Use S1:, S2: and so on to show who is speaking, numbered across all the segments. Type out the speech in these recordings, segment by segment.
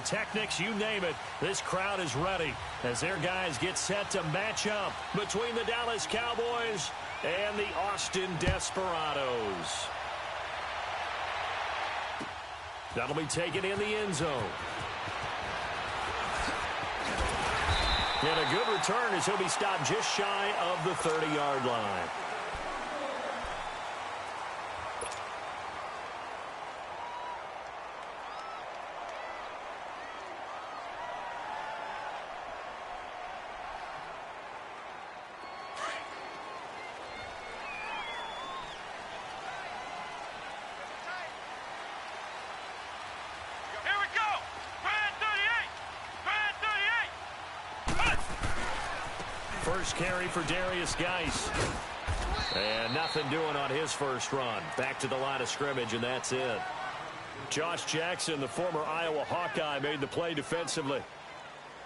S1: pyrotechnics, you name it. This crowd is ready as their guys get set to match up between the Dallas Cowboys and the Austin Desperados. That'll be taken in the end zone. And a good return as he'll be stopped just shy of the 30-yard line. First carry for Darius Geis. And nothing doing on his first run. Back to the line of scrimmage, and that's it. Josh Jackson, the former Iowa Hawkeye, made the play defensively.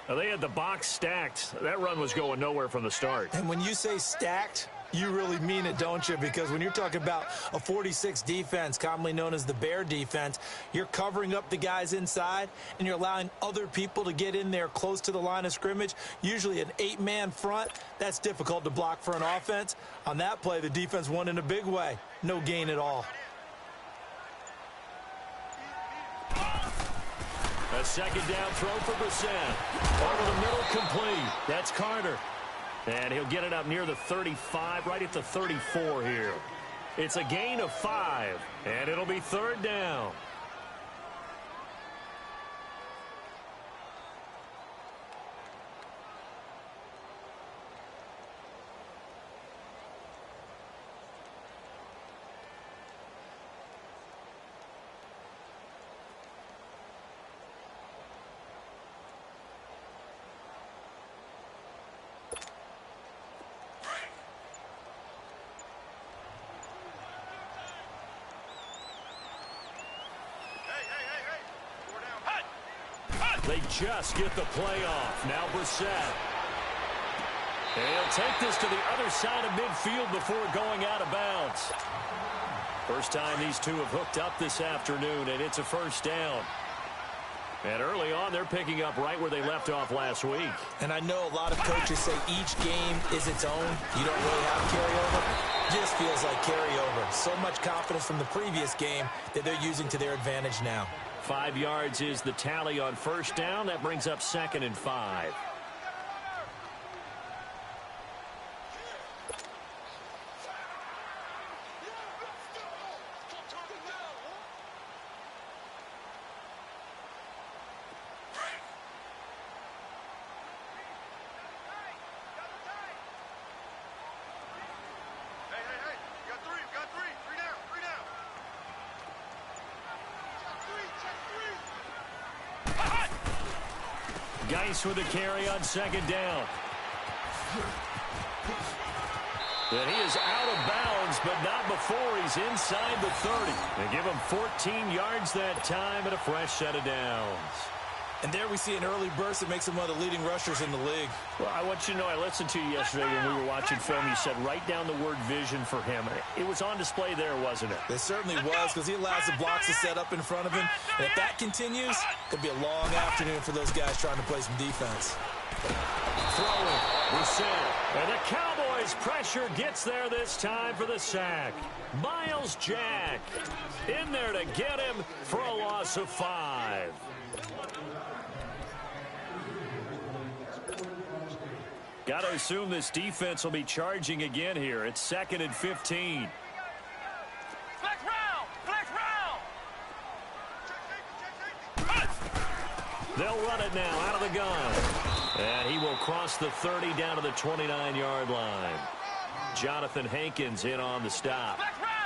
S1: Now, they had the box stacked. That run was going nowhere from the start.
S2: And when you say stacked, you really mean it, don't you? Because when you're talking about a 46 defense, commonly known as the Bear defense, you're covering up the guys inside, and you're allowing other people to get in there close to the line of scrimmage, usually an 8-man front. That's difficult to block for an offense. On that play, the defense won in a big way. No gain at all.
S1: A second down throw for Brissett. Over the middle, complete. That's Carter. And he'll get it up near the 35, right at the 34 here. It's a gain of 5, and it'll be third down. They just get the play off. Now Brissett. And he'll take this to the other side of midfield before going out of bounds. First time these two have hooked up this afternoon, and it's a first down. And early on, they're picking up right where they left off last week.
S2: And I know a lot of coaches say each game is its own. You don't really have carryover. Just feels like carryover. So much confidence from the previous game that they're using to their advantage now.
S1: 5 yards is the tally on first down. That brings up 2nd and 5. Geis with a carry on second down. And he is out of bounds, but not before he's inside the 30. They give him 14 yards that time and a fresh set of downs.
S2: And there we see an early burst that makes him one of the leading rushers in the league.
S1: Well, I want you to know, I listened to you yesterday when we were watching film. You said write down the word vision for him. It was on display there, wasn't it?
S2: It certainly was, because he allows the blocks to set up in front of him. And if that continues, it'll be a long afternoon for those guys trying to play some defense.
S1: Throwing, Brissett, and the Cowboys' pressure gets there this time for the sack. Miles Jack in there to get him for a loss of 5. Got to assume this defense will be charging again here. It's 2nd and 15.
S3: Flex round! Flex round!
S1: They'll run it now out of the gun. And he will cross the 30 down to the 29-yard line. Jonathan Hankins in on the stop.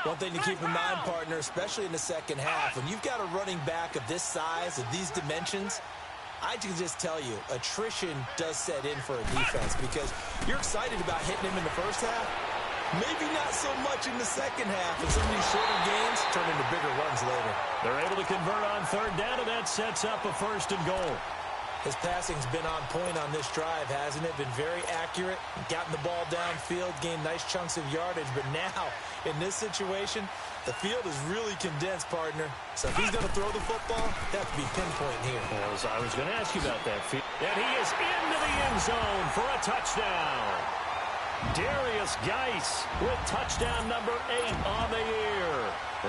S2: One thing to keep in mind, partner, especially in the second half, when you've got a running back of this size, of these dimensions, I can just tell you, attrition does set in for a defense because you're excited about hitting him in the first half. Maybe not so much in the second half, and some of these shorter games turn into bigger runs later.
S1: They're able to convert on third down, and that sets up a 1st and goal.
S2: His passing's been on point on this drive, hasn't it? Been very accurate, gotten the ball downfield, gained nice chunks of yardage. But now, in this situation, the field is really condensed, partner. So if he's going to throw the football, that have to be pinpoint here.
S1: I was going to ask you about that. And he is into the end zone for a touchdown. Darius Geis with touchdown number 8 on the year.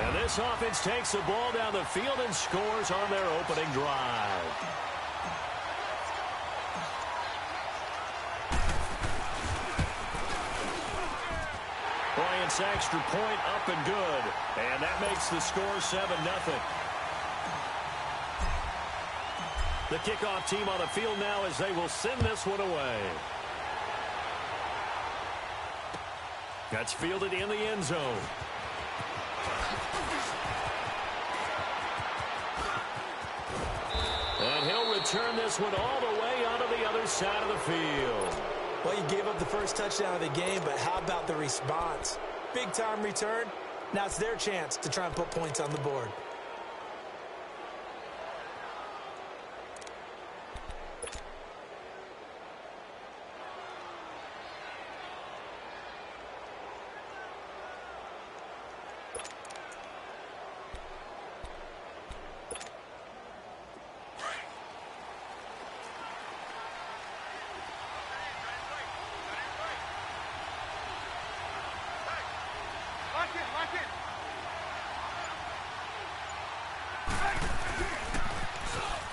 S1: And this offense takes the ball down the field and scores on their opening drive. Bryant's extra point up and good. And that makes the score 7-0. The kickoff team on the field now as they will send this one away. That's fielded in the end zone. And he'll return this one all the way onto the other side of the field.
S2: Well, you gave up the first touchdown of the game, but how about the response? Big-time return. Now it's their chance to try and put points on the board.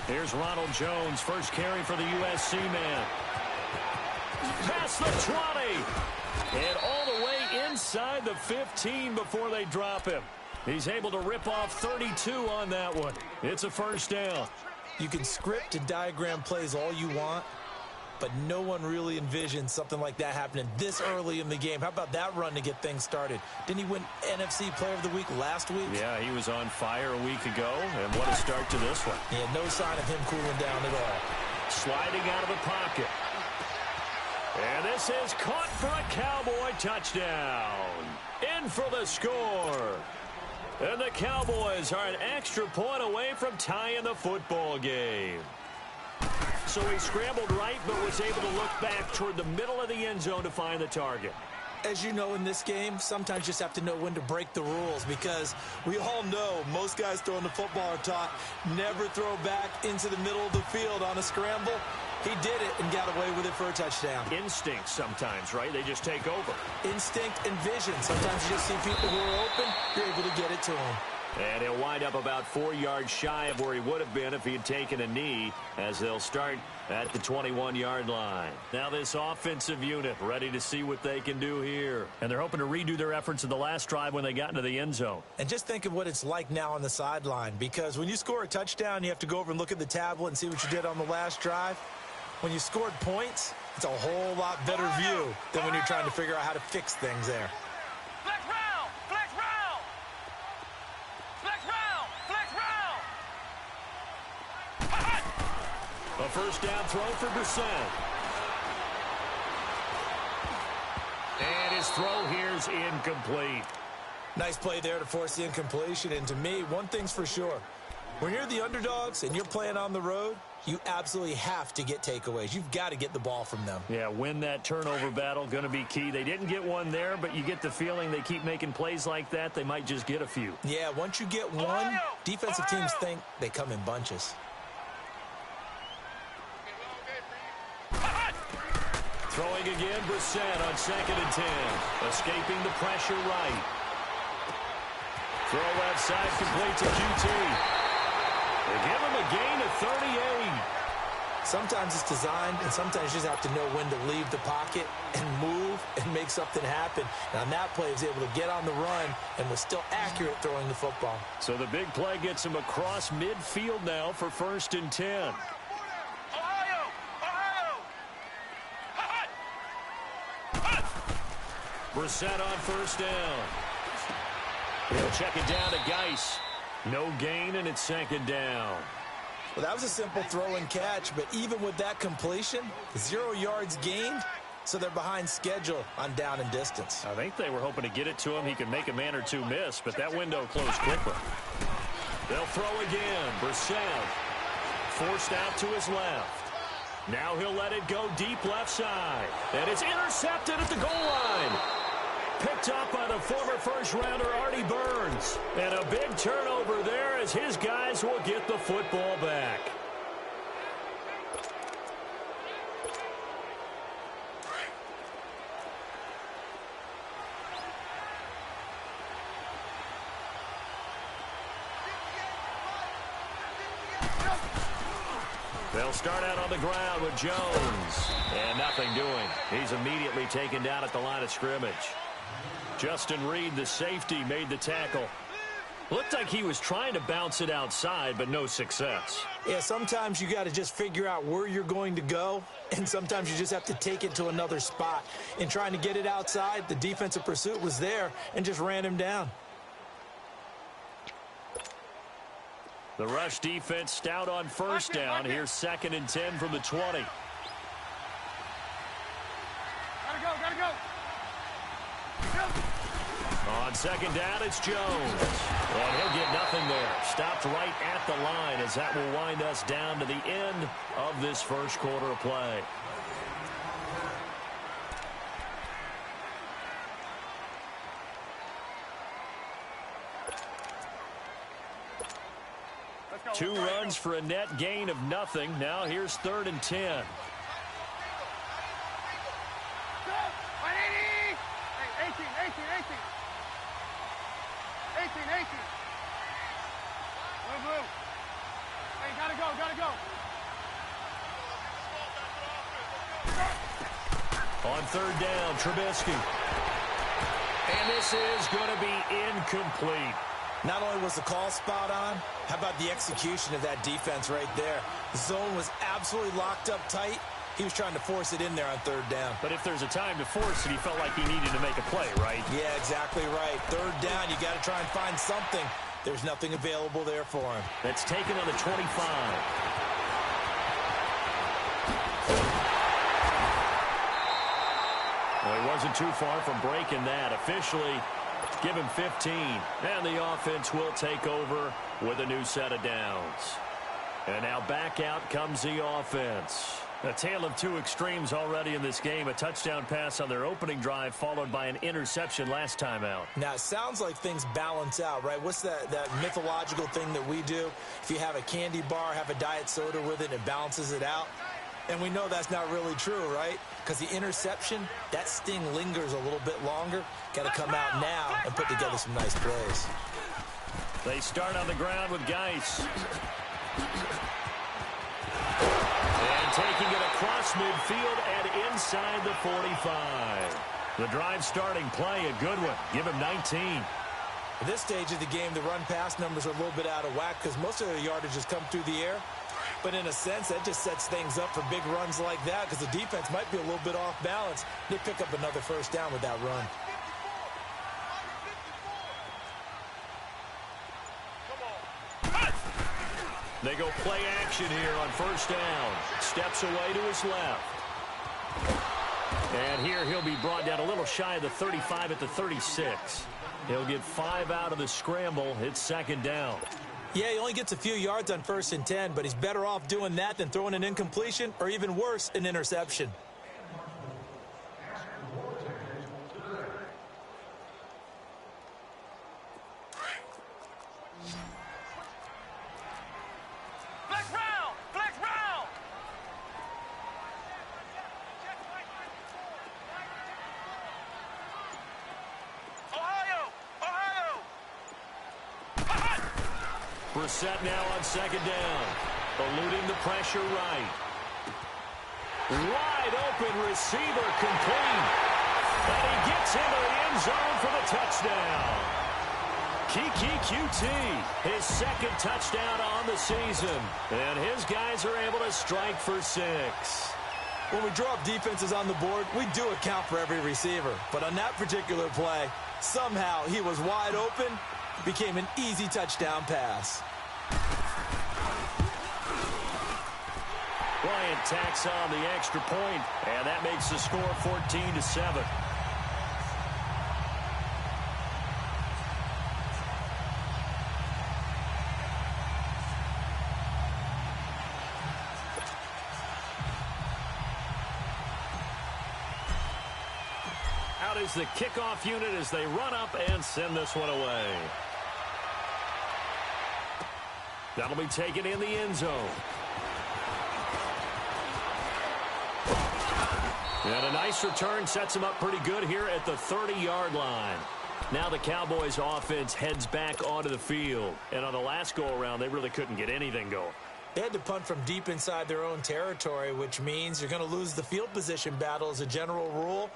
S1: Here's Ronald Jones, first carry for the USC man. Past the 20. And all the way inside the 15 before they drop him. He's able to rip off 32 on that one. It's a first down.
S2: You can script and diagram plays all you want, but no one really envisioned something like that happening this early in the game. How about that run to get things started? Didn't he win NFC Player of the Week last week?
S1: Yeah, he was on fire a week ago, and what a start to this one.
S2: Yeah, no sign of him cooling down at all.
S1: Sliding out of the pocket. And this is caught for a Cowboy touchdown. In for the score. And the Cowboys are an extra point away from tying the football game. So he scrambled right, but was able to look back toward the middle of the end zone to find the target.
S2: As you know, in this game, sometimes you just have to know when to break the rules, because we all know most guys throwing the football are taught never throw back into the middle of the field on a scramble. He did it and got away with it for a touchdown.
S1: Instinct sometimes, right? They just take over.
S2: Instinct and vision. Sometimes you just see people who are open, you're able to get it to them.
S1: And he'll wind up about 4 yards shy of where he would have been if he had taken a knee, as they'll start at the 21-yard line. Now this offensive unit ready to see what they can do here. And they're hoping to redo their efforts in the last drive when they got into the end zone.
S2: And just think of what it's like now on the sideline, because when you score a touchdown, you have to go over and look at the tablet and see what you did on the last drive. When you scored points, it's a whole lot better view than when you're trying to figure out how to fix things there.
S3: Flex round! Flex round! Flex round! Flex round!
S1: A first down throw for Brissett. And his throw here's incomplete.
S2: Nice play there to force the incompletion. And to me, one thing's for sure. When you're the underdogs and you're playing on the road, you absolutely have to get takeaways. You've got to get the ball from them.
S1: Yeah, win that turnover battle, going to be key. They didn't get one there, but you get the feeling they keep making plays like that, they might just get a few.
S2: Yeah, once you get one, defensive teams think they come in bunches.
S1: Throwing again, Brissett on 2nd and 10. Escaping the pressure right. Throw left side, complete to QT. They give him a gain of 38.
S2: Sometimes it's designed, and sometimes you just have to know when to leave the pocket and move and make something happen. And on that play, he was able to get on the run and was still accurate throwing the football.
S1: So the big play gets him across midfield now for 1st and 10. Brissett on 1st down. He'll check it down to Geis. No gain, and it's 2nd down.
S2: Well, that was a simple throw and catch, but even with that completion, 0 yards gained, so they're behind schedule on down and distance.
S1: I think they were hoping to get it to him. He could make a man or two miss, but that window closed quickly. They'll throw again. Brissett forced out to his left. Now he'll let it go deep left side. And it's intercepted at the goal line. Picked up by the former first-rounder Artie Burns. And a big turnover there as his guys will get the football back. They'll start out on the ground with Jones. And nothing doing. He's immediately taken down at the line of scrimmage. Justin Reed, the safety, made the tackle. Looked like he was trying to bounce it outside, but no success.
S2: Yeah, sometimes you got to just figure out where you're going to go, and sometimes you just have to take it to another spot. In trying to get it outside, the defensive pursuit was there and just ran him down.
S1: The rush defense stout on first down. Here's 2nd and 10 from the 20.
S3: Gotta go, gotta go.
S1: On 2nd down, it's Jones. And he'll get nothing there. Stopped right at the line as that will wind us down to the end of this first quarter of play. Two runs for a net gain of nothing. Now here's 3rd and 10.
S3: 180. Hey, 18. 18. Blue. Hey, gotta go.
S1: On 3rd down, Trubisky. And this is going to be incomplete.
S2: Not only was the call spot on, how about the execution of that defense right there? The zone was absolutely locked up tight. He was trying to force it in there on 3rd down.
S1: But if there's a time to force it, he felt like he needed to make a play, right?
S2: Yeah, exactly right. 3rd down, you got to try and find something. There's nothing available there for him.
S1: That's taken on the 25. Well, he wasn't too far from breaking that. Officially, give him 15. And the offense will take over with a new set of downs. And now back out comes the offense. A tale of two extremes already in this game. A touchdown pass on their opening drive followed by an interception last time out.
S2: Now, it sounds like things balance out, right? What's that mythological thing that we do? If you have a candy bar, have a diet soda with it, it balances it out. And we know that's not really true, right? Because the interception, that sting lingers a little bit longer. Got to come out now and put together some nice plays.
S1: They start on the ground with Geis. And taking it across midfield and inside the 45. The drive starting play, a good one. Give him 19.
S2: At this stage of the game, the run-pass numbers are a little bit out of whack because most of their yardage has come through the air. But in a sense, that just sets things up for big runs like that because the defense might be a little bit off balance. They pick up another first down with that run.
S1: They go play action here on first down. Steps away to his left. And here he'll be brought down a little shy of the 35 at the 36. He'll get 5 out of the scramble. It's 2nd down.
S2: Yeah, he only gets a few yards on 1st and 10, but he's better off doing that than throwing an incompletion or even worse, an interception.
S3: Flex round. Ohio.
S1: Brissett now on 2nd down. Eluding the pressure right. Wide open receiver complete. And he gets into the end zone for the touchdown. Kiki QT, his 2nd touchdown on the season. And his guys are able to strike for 6.
S2: When we draw up defenses on the board, we do account for every receiver. But on that particular play, somehow he was wide open. It became an easy touchdown pass.
S1: Bryant tacks on the extra point, and that makes the score 14-7. Out is the kickoff unit as they run up and send this one away. That'll be taken in the end zone. And a nice return sets them up pretty good here at the 30-yard line. Now the Cowboys offense heads back onto the field. And on the last go-around, they really couldn't get anything going.
S2: They had to punt from deep inside their own territory, which means you're going to lose the field position battle as a general rule.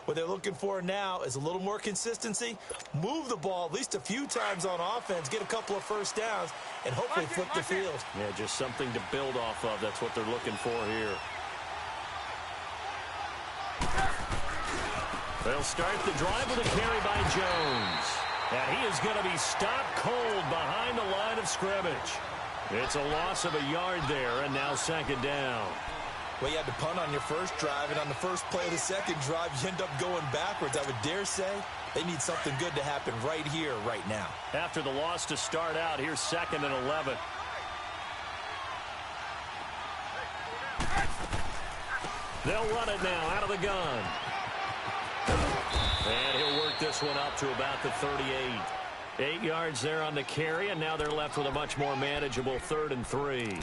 S2: What they're looking for now is a little more consistency, move the ball at least a few times on offense, get a couple of first downs, and hopefully flip the field.
S1: Yeah, just something to build off of. That's what they're looking for here. They'll start the drive with a carry by Jones. And he is going to be stopped cold behind the line of scrimmage. It's a loss of a yard there, and now second down.
S2: Well, you had to punt on your first drive, and on the first play of the second drive, you end up going backwards. I would dare say they need something good to happen right here, right now.
S1: After the loss to start out, here's 2nd and 11. They'll run it now out of the gun. And he'll work this one up to about the 38. 8 yards there on the carry, and now they're left with a much more manageable 3rd and 3.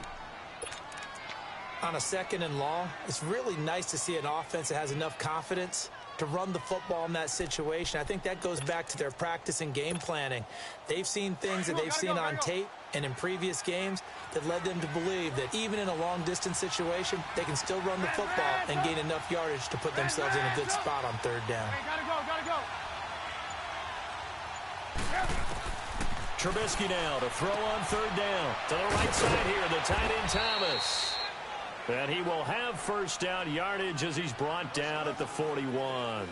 S2: On a 2nd and long, it's really nice to see an offense that has enough confidence to run the football in that situation. I think that goes back to their practice and game planning. They've seen things that they've seen on tape and in previous games that led them to believe that even in a long-distance situation, they can still run the football and gain enough yardage to put themselves in a good spot on 3rd down.
S3: Gotta go.
S1: Trubisky now to throw on 3rd down. To the right side here, the tight end Thomas. And he will have first down yardage as he's brought down at the 41.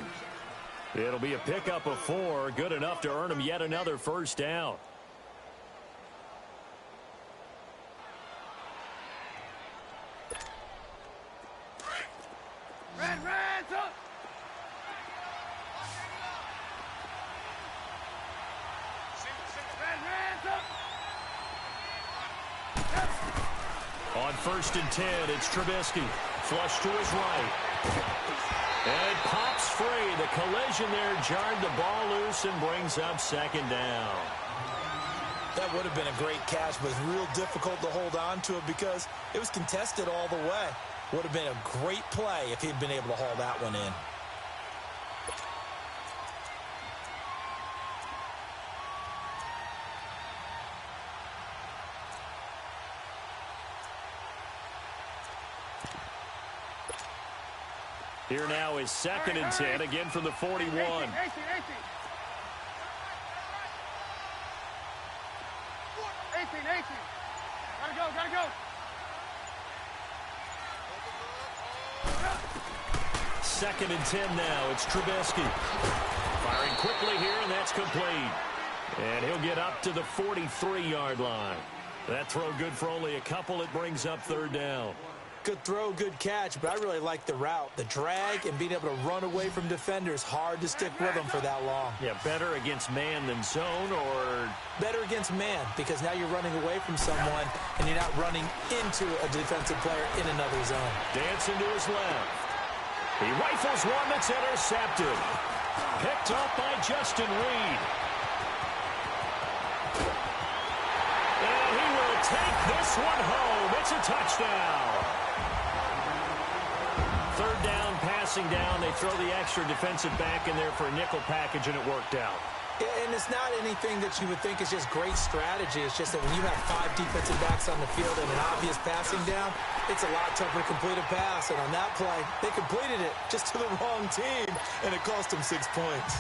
S1: It'll be a pickup of 4, good enough to earn him yet another first down.
S3: Red, up.
S1: On 1st and 10, it's Trubisky. Flush to his right. And pops free. The collision there jarred the ball loose and brings up 2nd down.
S2: That would have been a great catch, but it's real difficult to hold on to it because it was contested all the way. Would have been a great play if he'd been able to haul that one in.
S1: Here now is 2nd and 10, again from the 41.
S3: 18. Gotta go.
S1: 2nd and 10 now. It's Trubisky. Firing quickly here, and that's complete. And he'll get up to the 43-yard line. That throw good for only a couple. It brings up 3rd down.
S2: Good throw, good catch, but I really like the route. The drag and being able to run away from defenders, hard to stick with them for that long.
S1: Yeah, better against man than zone, or
S2: better against man, because now you're running away from someone and you're not running into a defensive player in another zone.
S1: Dancing to his left. He rifles one that's intercepted. Picked up by Justin Reed. And he will take this one home. It's a touchdown. 3rd down, passing down. They throw the extra defensive back in there for a nickel package, and it worked out.
S2: And it's not anything that you would think is just great strategy. It's just that when you have 5 defensive backs on the field and an obvious passing down, it's a lot tougher to complete a pass. And on that play, they completed it just to the wrong team, and it cost them 6 points.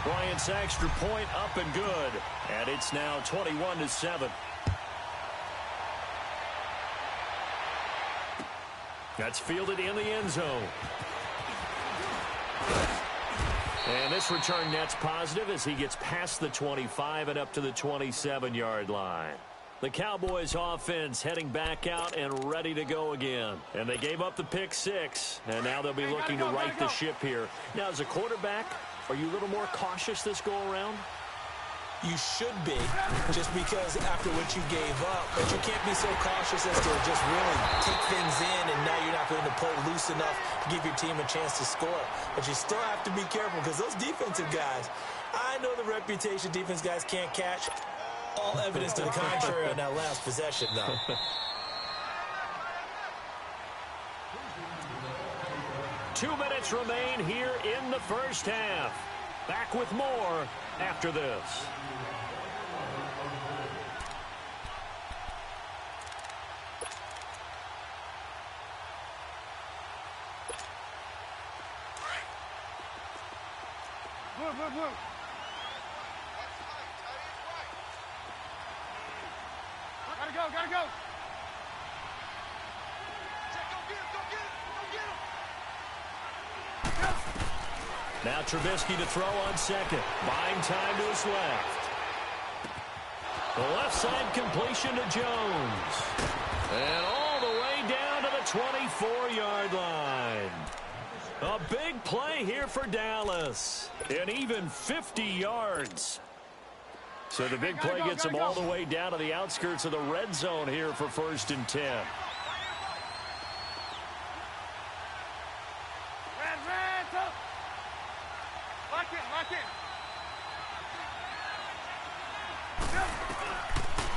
S1: Bryant's extra point up and good. And it's now 21-7. That's fielded in the end zone. And this return net's positive as he gets past the 25 and up to the 27-yard line. The Cowboys offense heading back out and ready to go again. And they gave up the pick 6, and now they'll be looking to right the ship here. Now, as a quarterback, are you a little more cautious this go-around?
S2: You should be, just because after what you gave up, but you can't be so cautious as to just really take things in, and now you're not going to play loose enough to give your team a chance to score. But you still have to be careful because those defensive guys, I know the reputation defense guys can't catch. All evidence to the contrary on that last possession, though.
S1: 2 minutes remain here in the first half. Back with more after this.
S3: Move. Gotta go.
S1: Now Trubisky to throw on second. Buying time to his left. The left side completion to Jones. And all the way down to the 24-yard line. A big play here for Dallas. And even 50 yards. So the big play gets them all the way down to the outskirts of the red zone here for 1st and 10.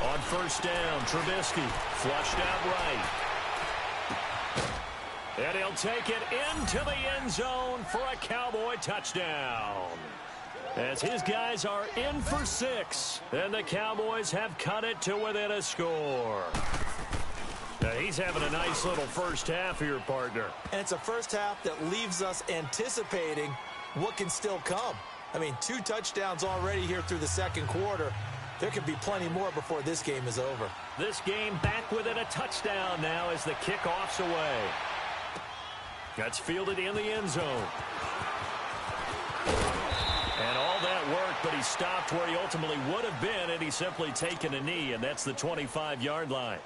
S1: On 1st down, Trubisky flushed out right. And he'll take it into the end zone for a Cowboy touchdown. As his guys are in for 6. And the Cowboys have cut it to within a score. Now he's having a nice little first half here, partner.
S2: And it's a first half that leaves us anticipating what can still come. I mean, 2 touchdowns already here through the second quarter. There could be plenty more before this game is over.
S1: This game back within a touchdown now as the kickoff's away. That's fielded in the end zone. And all that work, but he stopped where he ultimately would have been, and he's simply taken a knee, and that's the 25-yard line.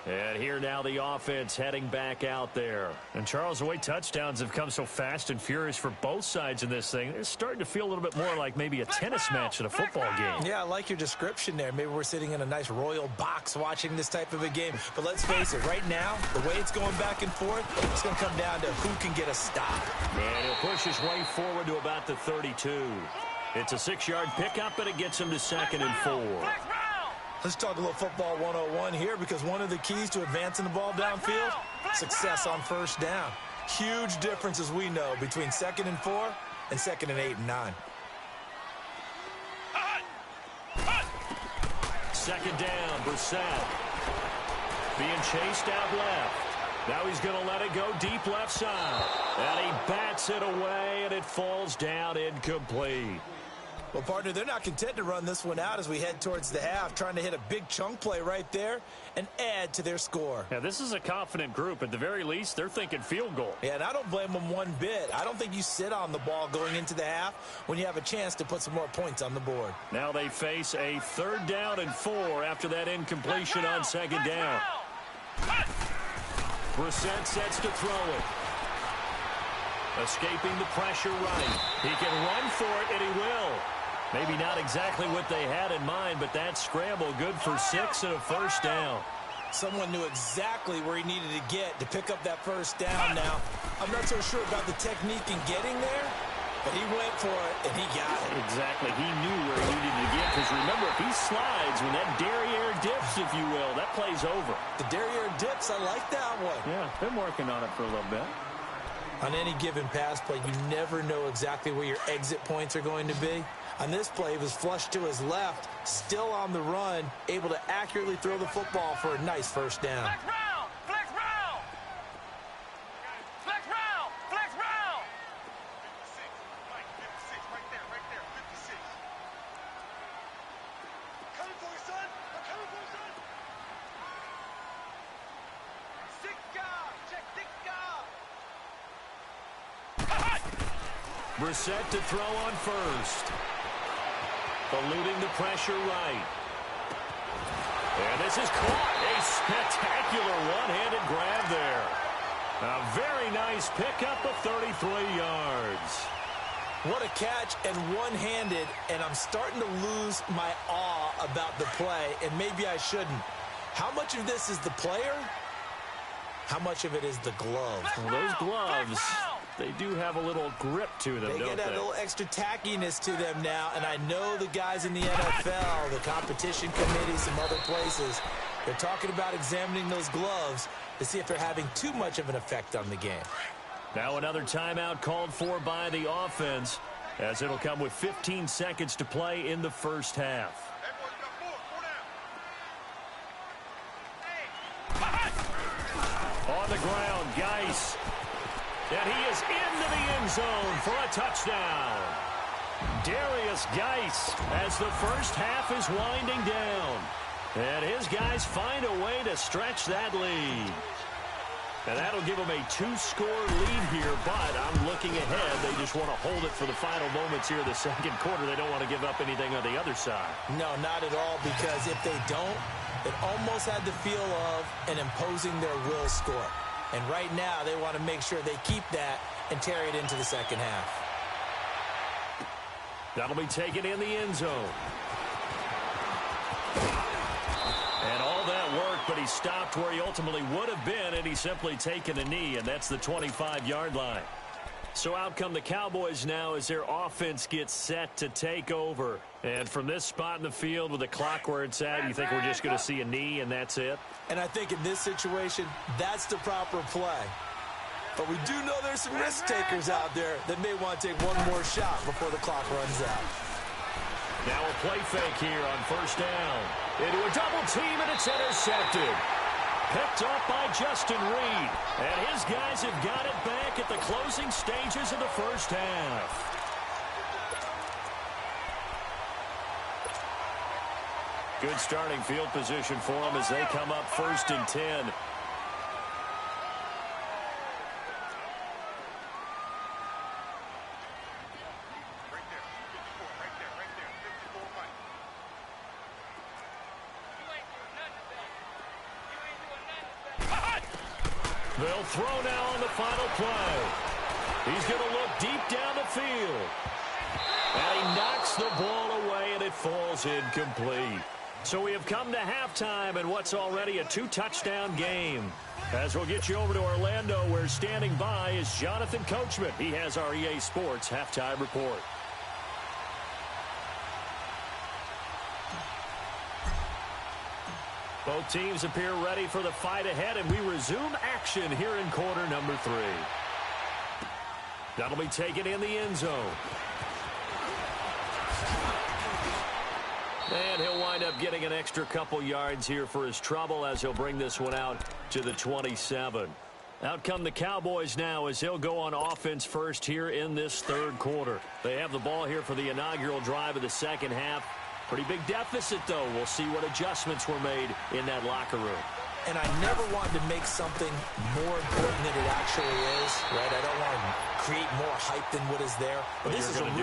S1: And here now the offense heading back out there. And Charles, the way touchdowns have come so fast and furious for both sides in this thing, it's starting to feel a little bit more like maybe a tennis match in a football game.
S2: Yeah, I like your description there. Maybe we're sitting in a nice royal box watching this type of a game. But let's face it, right now, the way it's going back and forth, it's going to come down to who can get a stop.
S1: And he'll push his way forward to about the 32. It's a 6-yard pickup, and it gets him to 2nd and 4.
S2: Let's talk a little football 101 here, because one of the keys to advancing the ball downfield, success on 1st down. Huge difference, as we know, between 2nd and 4 and 2nd and 8 and 9.
S1: 2nd down, Brissett. Being chased out left. Now he's going to let it go deep left side. And he bats it away, and it falls down incomplete.
S2: Well, partner, they're not content to run this one out as we head towards the half, trying to hit a big chunk play right there and add to their score.
S1: Yeah, this is a confident group. At the very least, they're thinking field goal.
S2: Yeah, and I don't blame them one bit. I don't think you sit on the ball going into the half when you have a chance to put some more points on the board. Now
S1: they face a 3rd down and 4 after that incompletion on 2nd down. Brissett sets to throw it. Escaping the pressure right. He can run for it, and he will. Maybe not exactly what they had in mind, but that scramble good for 6 and a 1st down. Someone knew exactly where he needed to get to pick up that 1st down now. I'm not so sure about the technique in getting there, but he went for it, and he got it. Exactly. He knew where he needed to get, because remember, if he slides when that derriere dips, if you will, that play's over. The derriere dips, I like that one.
S4: Yeah, been working on it for a little bit.
S2: On any given pass play, you never know exactly where your exit points are going to be. On this play, he was flushed to his left, still on the run, able to accurately throw the football for a nice 1st down.
S3: Flex round! Flex round! Flex round! Flex round! 56, Mike, 56, right there, 56. Coming for you, son! I'm coming for you, son! 6 guard! Check 6 guard!
S1: Brissett to throw on 1st. Eluding the pressure right. And this is caught. A spectacular one-handed grab there. A very nice pickup of 33 yards.
S2: What a catch, and one-handed, and I'm starting to lose my awe about the play, and maybe I shouldn't. How much of this is the player? How much of it is the glove?
S1: Well, those gloves, they do have a little grip to them,
S2: They
S1: don't
S2: get that little extra tackiness to them now, and I know the guys in the NFL, the competition committee, some other places, they're talking about examining those gloves to see if they're having too much of an effect on the game.
S1: Now another timeout called for by the offense, as it'll come with 15 seconds to play in the first half. On the ground, Geis. And he is into the end zone for a touchdown. Darius Geis as the first half is winding down. And his guys find a way to stretch that lead. And that'll give them a 2-score lead here, but I'm looking ahead. They just want to hold it for the final moments here of the second quarter. They don't want to give up anything on the other side.
S2: No, not at all, because if they don't, it almost had the feel of an imposing their will score. And right now, they want to make sure they keep that and carry it into the second half.
S1: That'll be taken in the end zone. And all that work, but he stopped where he ultimately would have been, and he's simply taken a knee, and that's the 25-yard line. So out come the Cowboys now as their offense gets set to take over. And from this spot in the field with the clock where it's at, you think we're just going to see a knee and that's it?
S2: And I think in this situation, that's the proper play. But we do know there's some risk takers out there that may want to take one more shot before the clock runs out.
S1: Now a play fake here on first down. Into a double team, and it's intercepted. Picked up by Justin Reed. And his guys have got it back at the closing stages of the first half. Good starting field position for them as they come up 1st and 10. They'll throw now on the final play. He's going to look deep down the field. And he knocks the ball away, and it falls incomplete. So we have come to halftime in what's already a 2-touchdown game. As we'll get you over to Orlando, where standing by is Jonathan Coachman. He has our EA Sports halftime report. Both teams appear ready for the fight ahead, and we resume action here in quarter number 3. That'll be taken in the end zone. And he'll wind up getting an extra couple yards here for his trouble as he'll bring this one out to the 27. Out come the Cowboys now as they'll go on offense first here in this third quarter. They have the ball here for the inaugural drive of the second half. Pretty big deficit, though. We'll see what adjustments were made in that locker room.
S2: And I never wanted to make something more important than it actually is, right? I don't want to create more hype than what is there. But this is I'm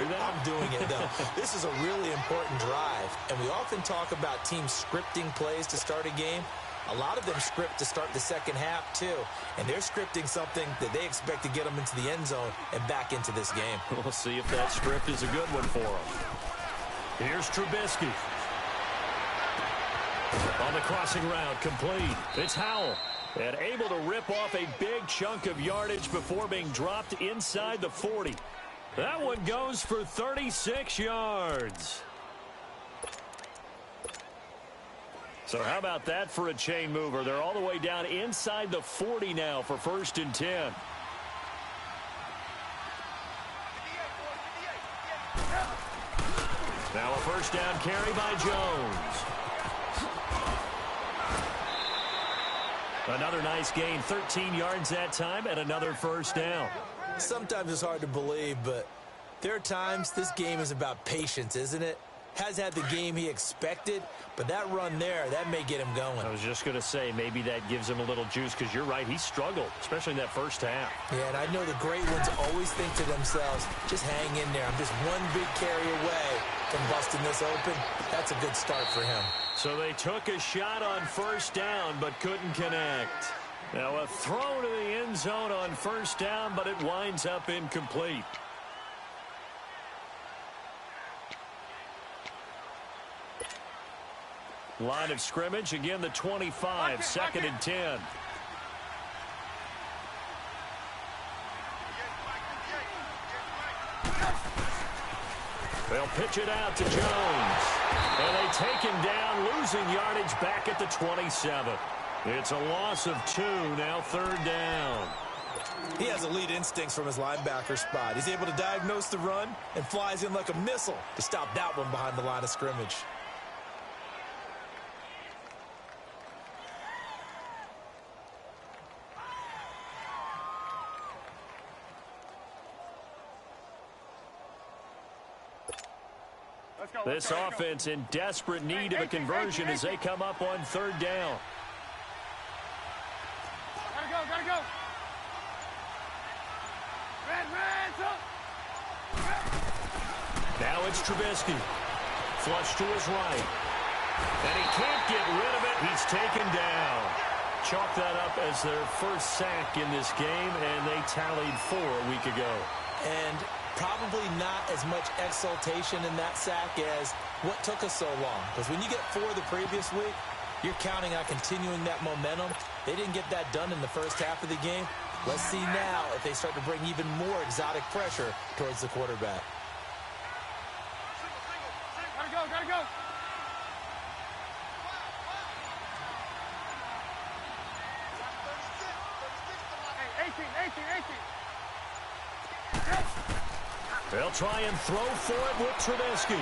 S2: doing it, though. This is a really important drive. And we often talk about teams scripting plays to start a game. A lot of them script to start the second half, too. And they're scripting something that they expect to get them into the end zone and back into this game.
S1: We'll see if that script is a good one for them. Here's Trubisky. On the crossing route, complete. It's Howell. And able to rip off a big chunk of yardage before being dropped inside the 40. That one goes for 36 yards. So how about that for a chain mover? They're all the way down inside the 40 now for 1st and 10. Now a first down carry by Jones. Another nice gain, 13 yards that time, and another first down.
S2: Sometimes it's hard to believe, but there are times this game is about patience, isn't it? Has had the game he expected, but that run there, that may get him going.
S1: I was just going to say, maybe that gives him a little juice, because you're right, he struggled, especially in that first half.
S2: Yeah, and I know the great ones always think to themselves, just hang in there. I'm just one big carry away from busting this open. That's a good start for him.
S1: So they took a shot on first down, but couldn't connect. Now a throw to the end zone on first down, but it winds up incomplete. Line of scrimmage, again the 25, 2nd and 10. They'll pitch it out to Jones. And they take him down, losing yardage back at the 27. It's a loss of 2, now 3rd down.
S2: He has elite instincts from his linebacker spot. He's able to diagnose the run and flies in like a missile to stop that one behind the line of scrimmage.
S1: This offense in desperate need of a conversion as they come up on 3rd down.
S3: Gotta go.
S1: Now it's Trubisky. Flush to his right. And he can't get rid of it. He's taken down. Chalk that up as their first sack in this game, and they tallied 4 a week ago.
S2: And probably not as much exultation in that sack as what took us so long. Because when you get 4 the previous week, you're counting on continuing that momentum. They didn't get that done in the first half of the game. Let's see now if they start to bring even more exotic pressure towards the quarterback.
S3: Gotta go. Hey, 18.
S1: They'll try and throw for it with Trubisky.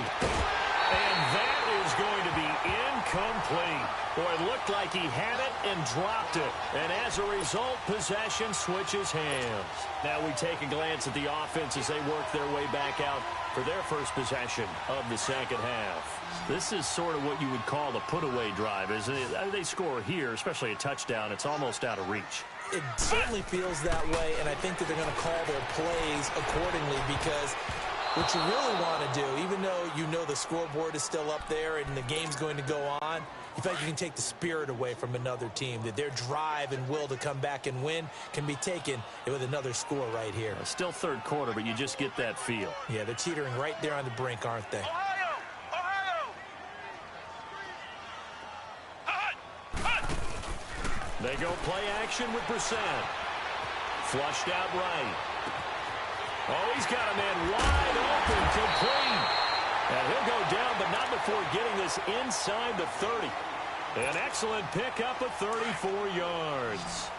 S1: And that is going to be incomplete. Boy, it looked like he had it and dropped it. And as a result, possession switches hands. Now we take a glance at the offense as they work their way back out for their first possession of the second half. This is sort of what you would call the put-away drive, isn't it? They score here, especially a touchdown. It's almost out of reach.
S2: It certainly feels that way, and I think that they're going to call their plays accordingly because what you really want to do, even though you know the scoreboard is still up there and the game's going to go on, you feel like you can take the spirit away from another team, that their drive and will to come back and win can be taken with another score right here.
S1: Still 3rd quarter, but you just get that feel.
S2: Yeah, they're teetering right there on the brink, aren't they?
S1: They go play action with Brissett. Flushed out right. Oh, he's got a man wide open, complete. And he'll go down, but not before getting this inside the 30. An excellent pickup of 34 yards.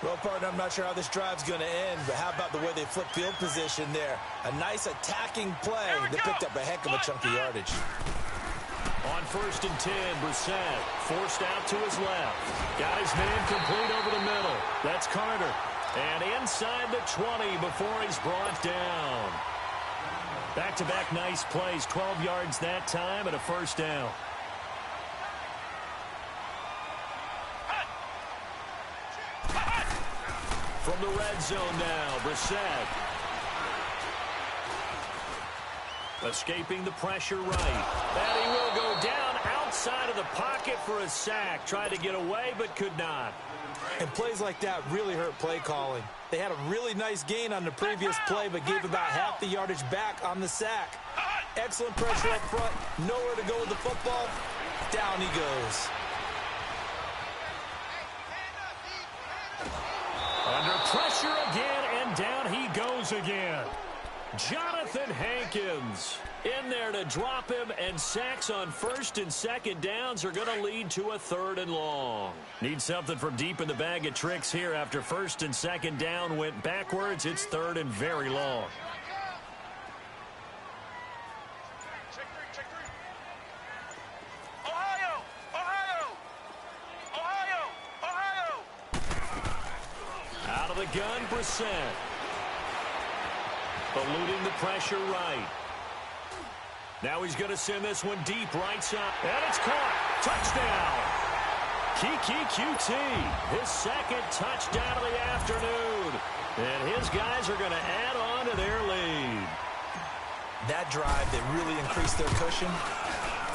S2: Well, partner, I'm not sure how this drive's going to end, but how about the way they flip field position there? A nice attacking play that picked up a heck of a chunk of yardage.
S1: On 1st and 10, Brissett forced out to his left. Got his man complete over the middle. That's Carter. And inside the 20 before he's brought down. Back-to-back nice plays. 12 yards that time and a 1st down. From the red zone now, Brissett. Escaping the pressure right. And he will go down outside of the pocket for a sack. Tried to get away, but could not.
S2: And plays like that really hurt play calling. They had a really nice gain on the previous play, but gave about half the yardage back on the sack. Excellent pressure up front. Nowhere to go with the football. Down he goes.
S1: Under pressure again, and down he goes again. Jonathan Hankins in there to drop him, and sacks on 1st and 2nd downs are going to lead to a 3rd and long. Need something from deep in the bag of tricks here after 1st and 2nd down went backwards. It's 3rd and very long.
S3: Check three. Ohio!
S1: Out of the gun, Brissett. Eluding the pressure right. Now he's going to send this one deep right side. And it's caught. Touchdown. Kiki QT. His 2nd touchdown of the afternoon. And his guys are going to add on to their lead.
S2: That drive that really increased their cushion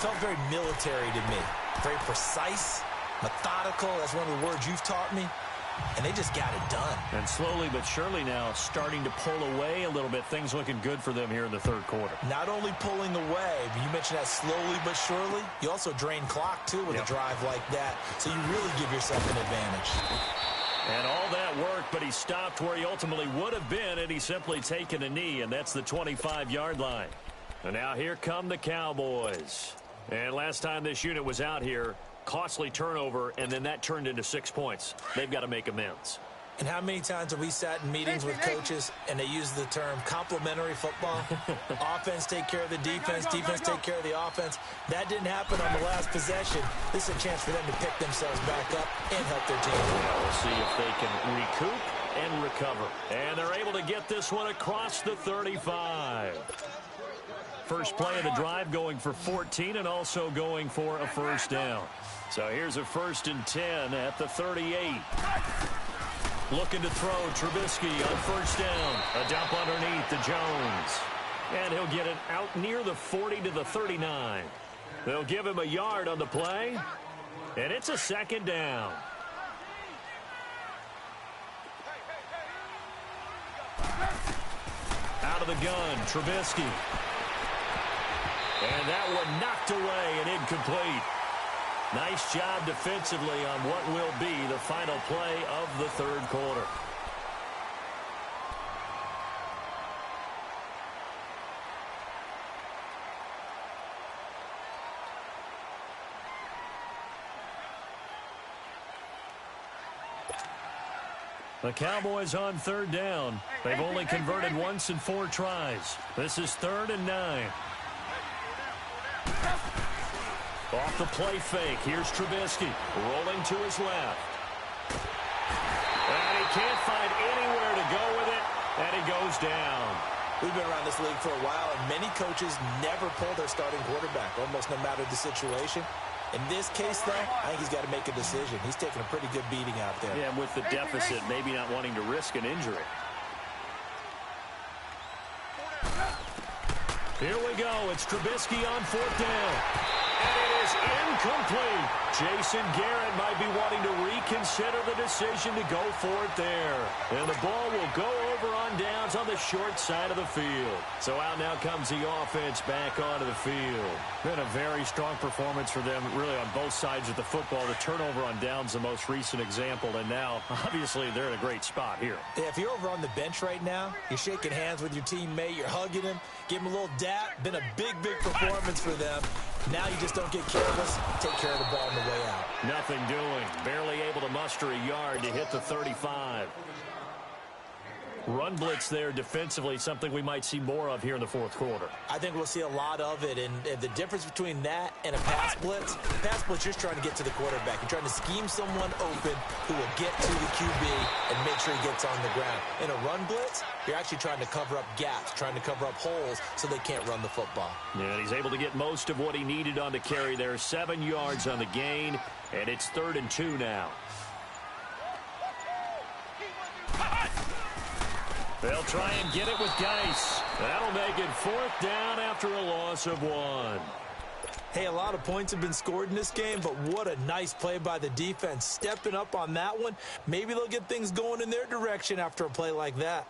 S2: felt very military to me. Very precise, methodical. That's one of the words you've taught me. And they just got it done.
S1: And slowly but surely now starting to pull away a little bit. Things looking good for them here in the 3rd quarter.
S2: Not only pulling away, but you mentioned that slowly but surely. You also drain clock, too, with a drive like that. So you really give yourself an advantage.
S1: And all that work, but he stopped where he ultimately would have been, and he's simply taken a knee, and that's the 25-yard line. And now here come the Cowboys. And last time this unit was out here, costly turnover, and then that turned into 6 points. They've got to make amends.
S2: And how many times have we sat in meetings with coaches and they use the term complementary football? Offense take care of the defense, defense take care of the offense. That didn't happen on the last possession. This is a chance for them to pick themselves back up and help their team.
S1: Now we'll see if they can recoup and recover. And they're able to get this one across the 35. First play of the drive going for 14 and also going for a first down. So here's a 1st and 10 at the 38. Looking to throw, Trubisky on first down. A dump underneath to Jones. And he'll get it out near the 40 to the 39. They'll give him a yard on the play. And it's a 2nd down. Out of the gun, Trubisky. And that one knocked away and incomplete. Nice job defensively on what will be the final play of the 3rd quarter. The Cowboys on 3rd down. They've only converted once in 4 tries. This is 3rd and 9. Off the play fake. Here's Trubisky rolling to his left. And he can't find anywhere to go with it, and he goes down.
S2: We've been around this league for a while, and many coaches never pull their starting quarterback, almost no matter the situation. In this case, though, I think he's got to make a decision. He's taking a pretty good beating out there.
S1: Yeah, and with the deficit, maybe not wanting to risk an injury. Here we go. It's Trubisky on 4th down. And it is incomplete. Jason Garrett might be wanting to reconsider the decision to go for it there. And the ball will go over on downs on the short side of the field. So out now comes the offense back onto the field. Been a very strong performance for them, really, on both sides of the football. The turnover on downs, the most recent example. And now, obviously, they're in a great spot here.
S2: Yeah, if you're over on the bench right now, you're shaking hands with your teammate, you're hugging him, give him a little dap. Been a big, big performance for them. Now you just don't get careless. Take care of the ball on the way out.
S1: Nothing doing. Barely able to muster a yard to hit the 35. Run blitz there defensively, something we might see more of here in the 4th quarter.
S2: I think we'll see a lot of it, and the difference between that and a pass blitz, you're just trying to get to the quarterback. You're trying to scheme someone open who will get to the QB and make sure he gets on the ground. In a run blitz, you're actually trying to cover up gaps, trying to cover up holes so they can't run the football.
S1: Yeah, he's able to get most of what he needed on the carry there. 7 yards on the gain, and it's 3rd and 2 now. They'll try and get it with Geis. That'll make it 4th down after a loss of 1.
S2: Hey, a lot of points have been scored in this game, but what a nice play by the defense. Stepping up on that one, maybe they'll get things going in their direction after a play like that.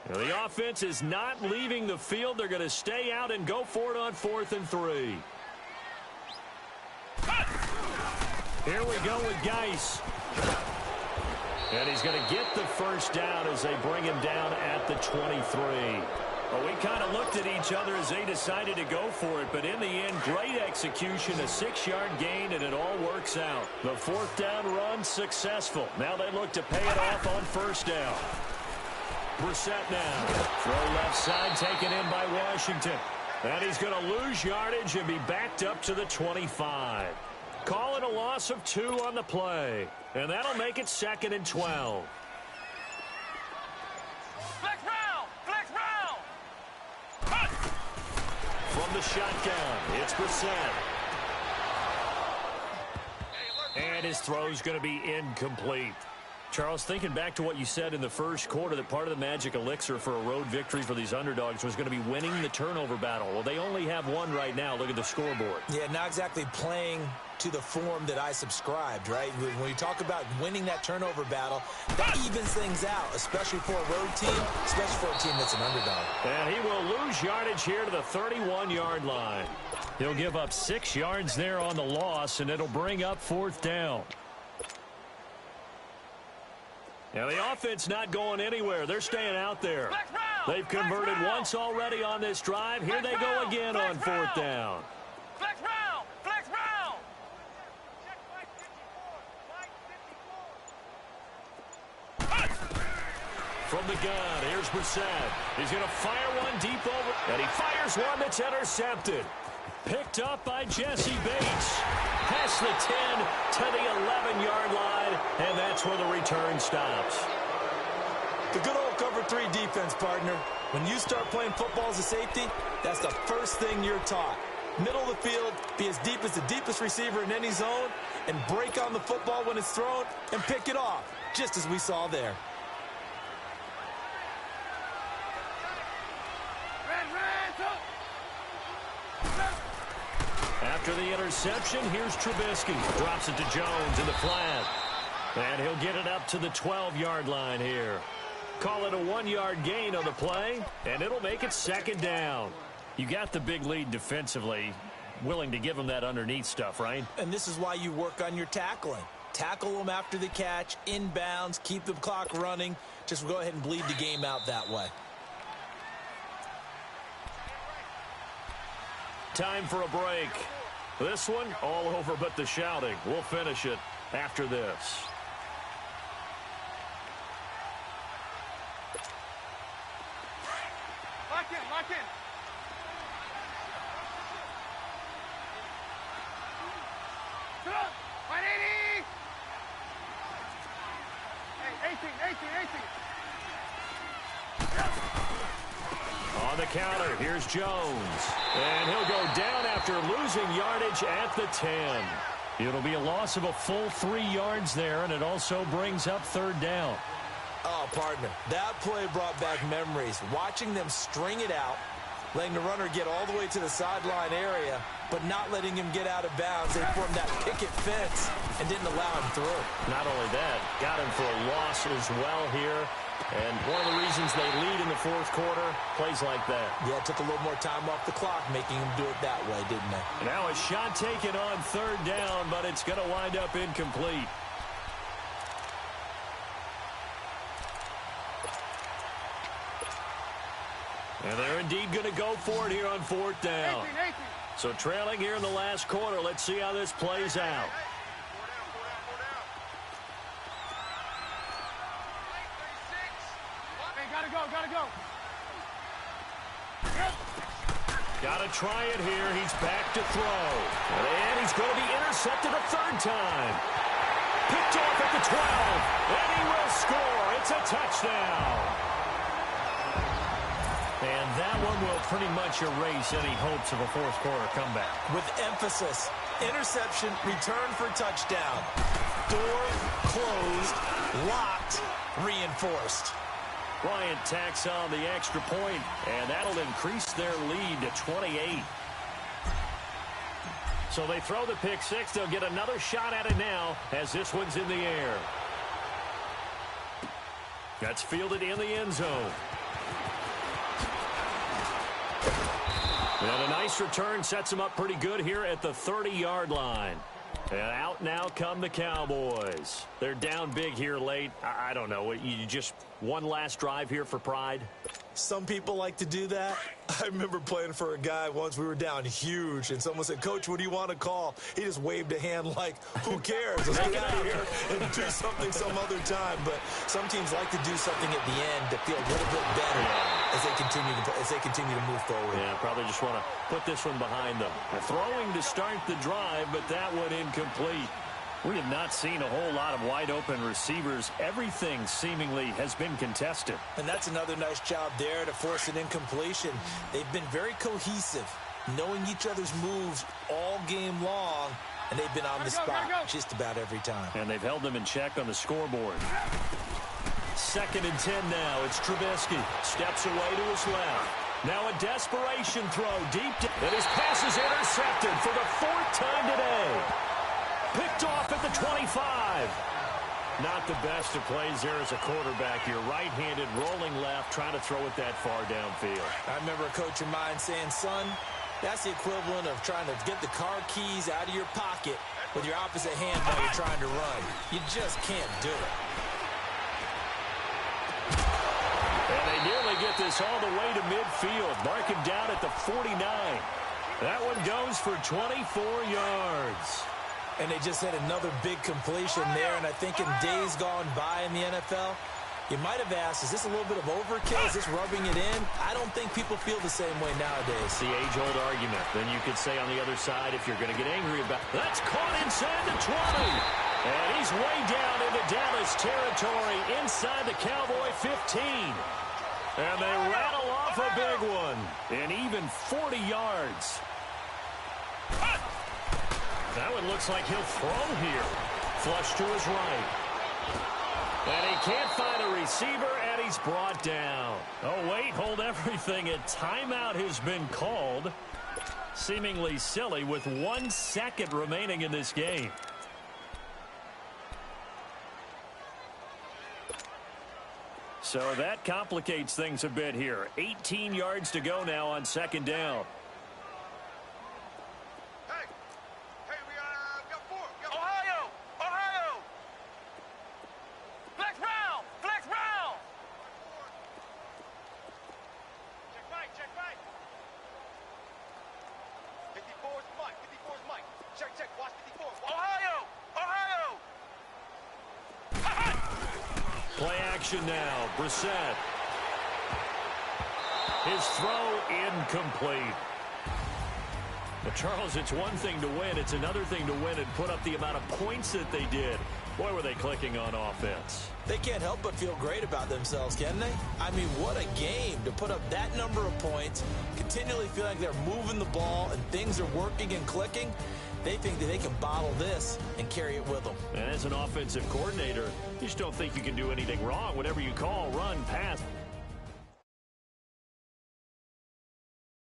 S1: Now, the offense is not leaving the field. They're going to stay out and go for it on 4th and 3. Here we go with Geis. And he's going to get the first down as they bring him down at the 23. Well, we kind of looked at each other as they decided to go for it, but in the end, great execution, a 6-yard gain, and it all works out. The 4th down run successful. Now they look to pay it off on first down. Brissett now. Throw left side taken in by Washington. And he's going to lose yardage and be backed up to the 25. Call it a loss of 2 on the play. And that'll make it 2nd and 12.
S3: Flex round! Flex round!
S1: From the shotgun, it's Brissett. And his throw's going to be incomplete. Charles, thinking back to what you said in the first quarter, that part of the magic elixir for a road victory for these underdogs was going to be winning the turnover battle. Well, they only have 1 right now. Look at the scoreboard.
S2: Yeah, not exactly playing to the form that I subscribed, right? When you talk about winning that turnover battle, that evens things out, especially for a road team, especially for a team that's an underdog.
S1: And he will lose yardage here to the 31-yard line. He'll give up 6 yards there on the loss, and it'll bring up 4th down. Now, the offense not going anywhere. They're staying out there. They've converted once already on this drive. Here they go again on 4th down.
S3: Flex round! Flex round!
S1: From the gun, here's Brissett. He's going to fire one deep over, and he fires one that's intercepted. Picked up by Jesse Bates. Past the 10 to the 11-yard line, and that's where the return stops.
S2: The good old cover 3 defense, partner. When you start playing football as a safety, that's the first thing you're taught. Middle of the field, be as deep as the deepest receiver in any zone, and break on the football when it's thrown and pick it off, just as we saw there.
S1: After the interception, here's Trubisky. Drops it to Jones in the flat. And he'll get it up to the 12-yard line here. Call it a 1-yard gain on the play, and it'll make it 2nd down. You got the big lead defensively. Willing to give them that underneath stuff, right?
S2: And this is why you work on your tackling. Tackle them after the catch, inbounds, keep the clock running. Just go ahead and bleed the game out that way.
S1: Time for a break. This one, all over but the shouting. We'll finish it after this.
S3: Lock in, lock in. Come on, 180. Hey, 18.
S1: On the counter, here's Jones. And he'll go down after losing yardage at the 10. It'll be a loss of a full 3 yards there, and it also brings up 3rd down.
S2: Oh, partner, that play brought back memories. Watching them string it out, letting the runner get all the way to the sideline area, but not letting him get out of bounds. They formed that picket fence and didn't allow him through.
S1: Not only that, got him for a loss as well here. And one of the reasons they lead in the 4th quarter, plays like that.
S2: Yeah, it took a little more time off the clock, making him do it that way, didn't they?
S1: Now a shot taken on 3rd down, but it's going to wind up incomplete. And they're indeed going to go for it here on 4th down.
S3: 18.
S1: So trailing here in the last quarter. Let's see how this plays out.
S3: Hey, gotta go.
S1: Got to try it here. He's back to throw. And he's going to be intercepted a 3rd time. Picked off at the 12. And he will score. It's a touchdown. And that one will pretty much erase any hopes of a 4th quarter comeback.
S2: With emphasis, interception, return for touchdown. Door closed, locked, reinforced.
S1: Bryant tacks on the extra point, and that'll increase their lead to 28. So they throw the pick 6. They'll get another shot at it now as this one's in the air. That's fielded in the end zone. And a nice return sets him up pretty good here at the 30-yard line. And out now come the Cowboys. They're down big here late. I don't know. You just one last drive here for pride?
S2: Some people like to do that. I remember playing for a guy once. We were down huge, and someone said, "Coach, what do you want to call?" He just waved a hand like, "Who cares? Let's get out of here and do something some other time." But some teams like to do something at the end to feel a little bit better as they continue to move forward.
S1: Yeah, probably just want to put this one behind them. They're throwing to start the drive, but that one incomplete. We have not seen a whole lot of wide-open receivers. Everything seemingly has been contested.
S2: And that's another nice job there to force an incompletion. They've been very cohesive, knowing each other's moves all game long, and they've been on the spot just about every time.
S1: And they've held them in check on the scoreboard. 2nd and 10 now. It's Trubisky. Steps away to his left. Now a desperation throw deep. And his pass is intercepted for the 4th time today. Picked off at the 25. Not the best of plays there as a quarterback. You're right-handed, rolling left, trying to throw it that far downfield.
S2: I remember a coach of mine saying, "Son, That's the equivalent of trying to get the car keys out of your pocket with your opposite hand while you're trying to run. You just can't do it.
S1: And they nearly get this all the way to midfield. Mark him down at the 49. That one goes for 24 yards.
S2: And they just had another big completion there. And I think in days gone by in the NFL, you might have asked, is this a little bit of overkill? Is this rubbing it in? I don't think people feel the same way nowadays.
S1: The age-old argument. Then you could say on the other side, if you're going to get angry about it, that's caught inside the 20. And he's way down into Dallas territory inside the Cowboy 15. And they rattle off a big one. And even 40 yards. That one looks like he'll throw here. Flush to his right. And he can't find a receiver, and he's brought down. Oh, wait, hold everything. A timeout has been called. Seemingly silly with 1 second remaining in this game. So that complicates things a bit here. 18 yards to go now on second down. Play action now. Brissett. His throw incomplete. But Charles, it's one thing to win. It's another thing to win and put up the amount of points that they did. Boy, were they clicking on offense.
S2: They can't help but feel great about themselves, can they? I mean, what a game to put up that number of points, continually feel like they're moving the ball and things are working and clicking. They think that they can bottle this and carry it with them.
S1: And as an offensive coordinator, you just don't think you can do anything wrong. Whatever you call, run, pass,